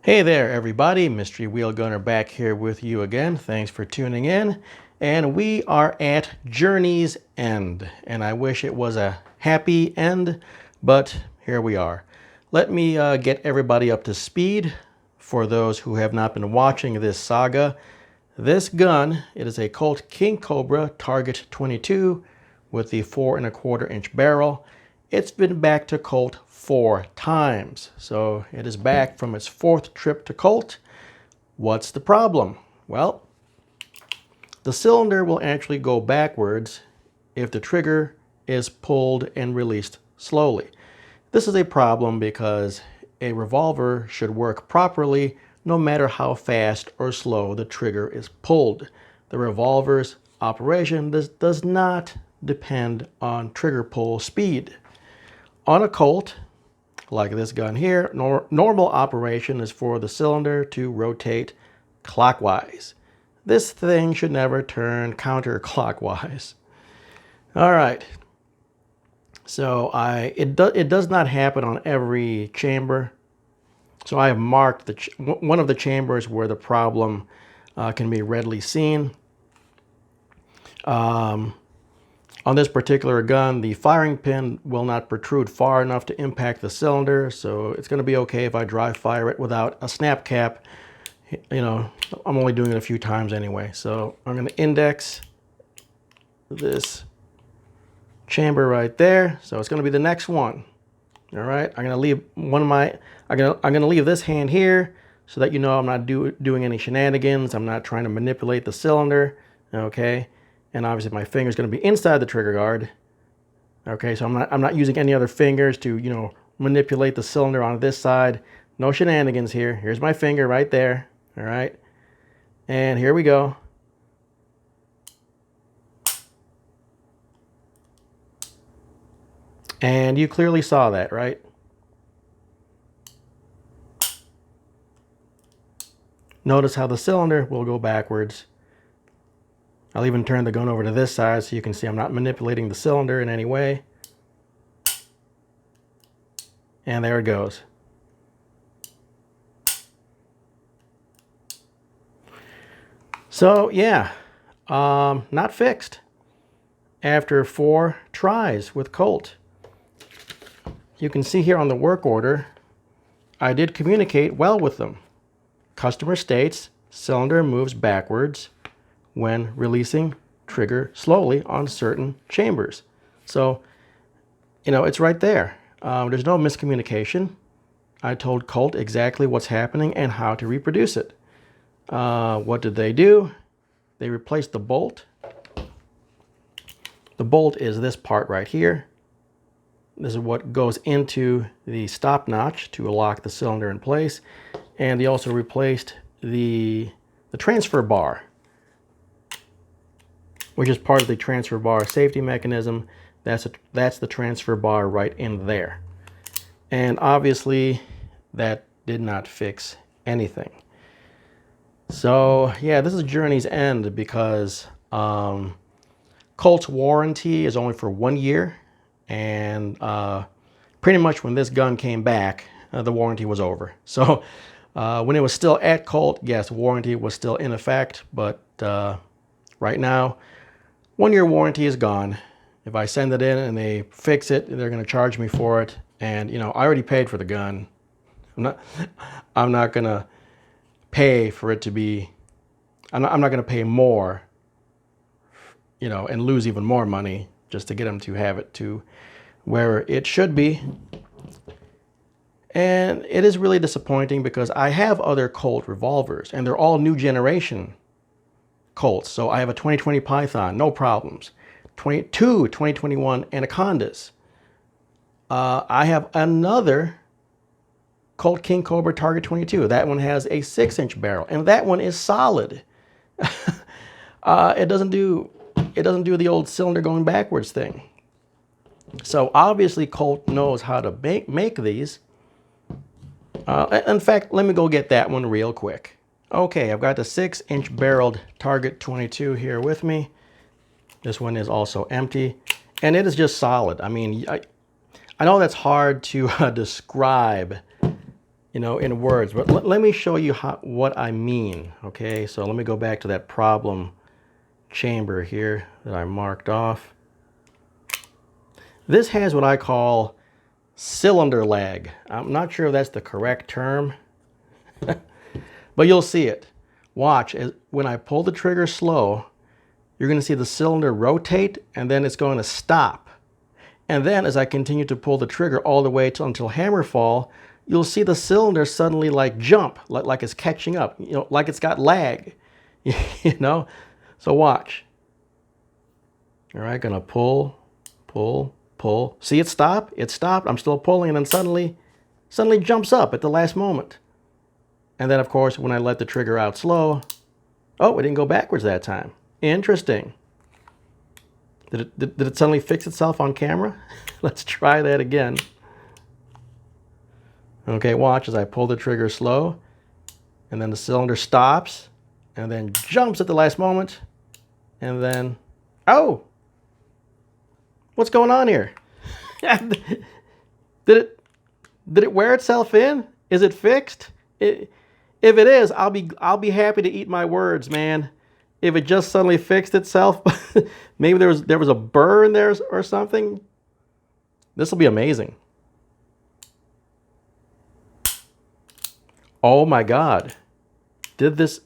Hey there everybody, Mystery Wheel Gunner back here with you again. Thanks for tuning in. And we are at Journey's End. And I wish it was a happy end, but here we are. Let me get everybody up to speed for those who have not been watching this saga. This gun, it is a Colt King Cobra Target 22 with the 4¼ inch barrel. It's been back to Colt 4 times. So it is back from its 4th trip to Colt. What's the problem? Well, the cylinder will actually go backwards if the trigger is pulled and released slowly. This is a problem because a revolver should work properly no matter how fast or slow the trigger is pulled. The revolver's operation does not depend on trigger pull speed. On a Colt, like this gun here, normal operation is for the cylinder to rotate clockwise. This thing should never turn counterclockwise. All right. So it does not happen on every chamber. So I have marked one of the chambers where the problem can be readily seen. On this particular gun, the firing pin will not protrude far enough to impact the cylinder, so it's going to be okay if I dry fire it without a snap cap. You know, I'm only doing it a few times anyway. So I'm going to index this chamber right there. So it's going to be the next one. All right, I'm going to leave I'm going to leave this hand here so that you know I'm not doing any shenanigans. I'm not trying to manipulate the cylinder. Okay. And obviously my finger is going to be inside the trigger guard. Okay, so I'm not using any other fingers to, you know, manipulate the cylinder on this side. No shenanigans here. Here's my finger right there. All right. And here we go. And you clearly saw that, right? Notice how the cylinder will go backwards. I'll even turn the gun over to this side so you can see I'm not manipulating the cylinder in any way. And there it goes. So yeah, not fixed after 4 tries with Colt. You can see here on the work order, I did communicate well with them. Customer states cylinder moves backwards when releasing trigger slowly on certain chambers. So, you know, it's right there. There's no miscommunication. I told Colt exactly what's happening and how to reproduce it. What did they do? They replaced the bolt. The bolt is this part right here. This is what goes into the stop notch to lock the cylinder in place. And they also replaced the transfer bar, which is part of the transfer bar safety mechanism. That's the transfer bar right in there. And obviously that did not fix anything. So yeah, this is Journey's End because Colt's warranty is only for 1 year. And pretty much when this gun came back, the warranty was over. So when it was still at Colt, yes, warranty was still in effect. But right now, 1 year warranty is gone. If I send it in and they fix it, they're going to charge me for it. And, you know, I already paid for the gun. I'm not going to pay for it to be, I'm not going to pay more, you know, and lose even more money just to get them to have it to where it should be. And it is really disappointing because I have other Colt revolvers and they're all new generation Colts. So I have a 2020 Python, no problems. 2021 Anacondas. I have another Colt King Cobra Target 22. That one has a 6-inch barrel, and that one is solid. It doesn't do the old cylinder going backwards thing. So obviously Colt knows how to make these. In fact, let me go get that one real quick. Okay, I've got the 6-inch barreled Target 22 here with me. This one is also empty, and it is just solid. I mean, I know that's hard to describe you know, in words. But let me show you what I mean, okay? So let me go back to that problem chamber here that I marked off. This has what I call cylinder lag. I'm not sure if that's the correct term, but you'll see it. Watch, when I pull the trigger slow, you're going to see the cylinder rotate, and then it's going to stop. And then as I continue to pull the trigger all the way until hammer fall, you'll see the cylinder suddenly like jump, like it's catching up, you know, like it's got lag, you know? So watch. All right, gonna pull, pull, pull. See it stop? It stopped. I'm still pulling, and then suddenly jumps up at the last moment. And then, of course, when I let the trigger out slow, oh, it didn't go backwards that time. Interesting. Did it suddenly fix itself on camera? Let's try that again. Okay, watch as I pull the trigger slow, and then the cylinder stops, and then jumps at the last moment, and then, oh! What's going on here? Did it wear itself in? Is it fixed? If it is, I'll be happy to eat my words, man. If it just suddenly fixed itself, maybe there was a burr in there or something. This will be amazing. Oh my God. Did this,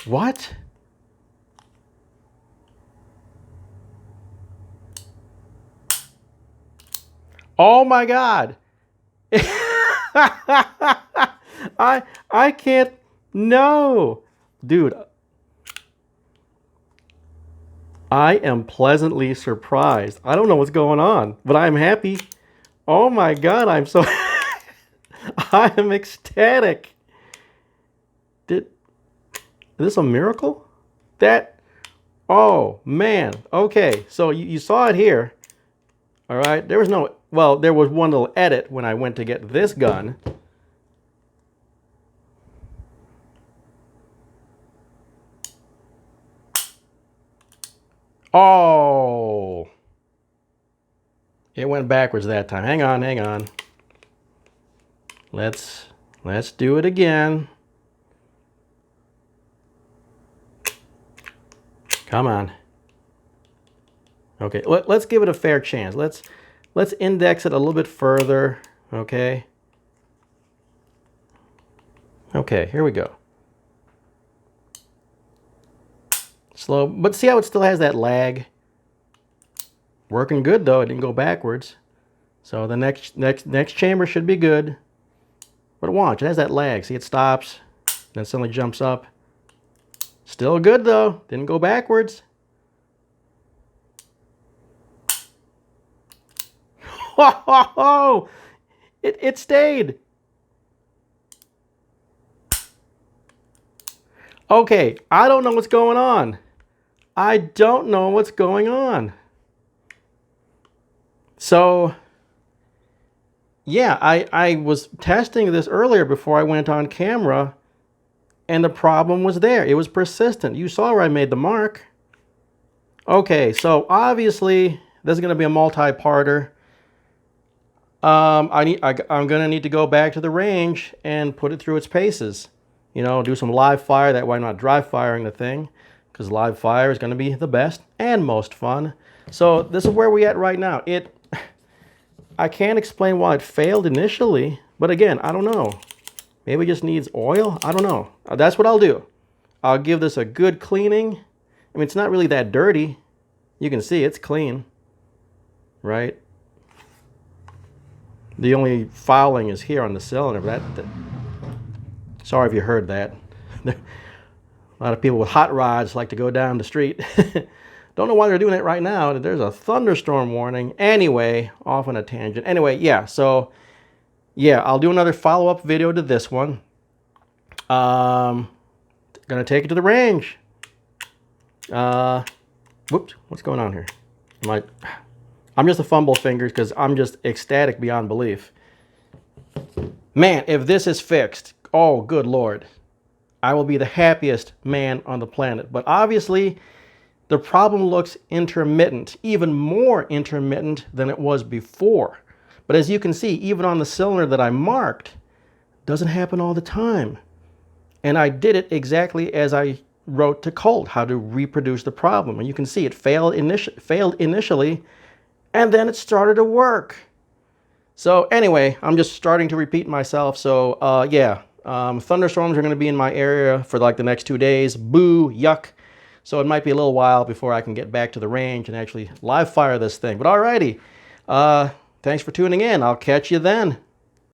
what? Oh my God. I can't, no. Dude, I am pleasantly surprised. I don't know what's going on, but I'm happy. Oh my God, I'm so, I am ecstatic. Is this a miracle? Oh man, okay, so you saw it here. All right, there was one little edit when I went to get this gun. Oh, it went backwards that time. Hang on. Let's do it again. Come on. Okay, let's give it a fair chance. Let's index it a little bit further, okay? Okay, here we go. Slow, but see how it still has that lag? Working good though, it didn't go backwards. So the next chamber should be good. But watch, it has that lag. See, it stops, then suddenly jumps up. Still good though, didn't go backwards. Oh, it stayed. Okay, I don't know what's going on. I don't know what's going on. So, yeah, I was testing this earlier before I went on camera, and the problem was there. It was persistent. You saw where I made the mark. Okay, so obviously this is going to be a multi-parter. I'm going to need to go back to the range and put it through its paces. You know, do some live fire. That way I'm not dry firing the thing, because live fire is going to be the best and most fun. So this is where we're at right now. I can't explain why it failed initially, but again, I don't know. Maybe it just needs oil? I don't know. That's what I'll do. I'll give this a good cleaning. I mean, it's not really that dirty. You can see it's clean, right? The only fouling is here on the cylinder. Sorry if you heard that. A lot of people with hot rods like to go down the street. Don't know why they're doing it right now. There's a thunderstorm warning. Anyway, off on a tangent. Anyway, yeah, so yeah, I'll do another follow-up video to this one. Gonna take it to the range. Whoops, what's going on here? I'm just a fumble fingers because I'm just ecstatic beyond belief. Man, if this is fixed, oh, good Lord, I will be the happiest man on the planet. But obviously, the problem looks intermittent, even more intermittent than it was before. But as you can see, even on the cylinder that I marked, Doesn't happen all the time. And I did it exactly as I wrote to Colt, how to reproduce the problem. And you can see it failed initially, and then it started to work. So anyway, I'm just starting to repeat myself. So yeah, thunderstorms are going to be in my area for like the next 2 days. Boo, yuck. So it might be a little while before I can get back to the range and actually live fire this thing. But alrighty, thanks for tuning in. I'll catch you then.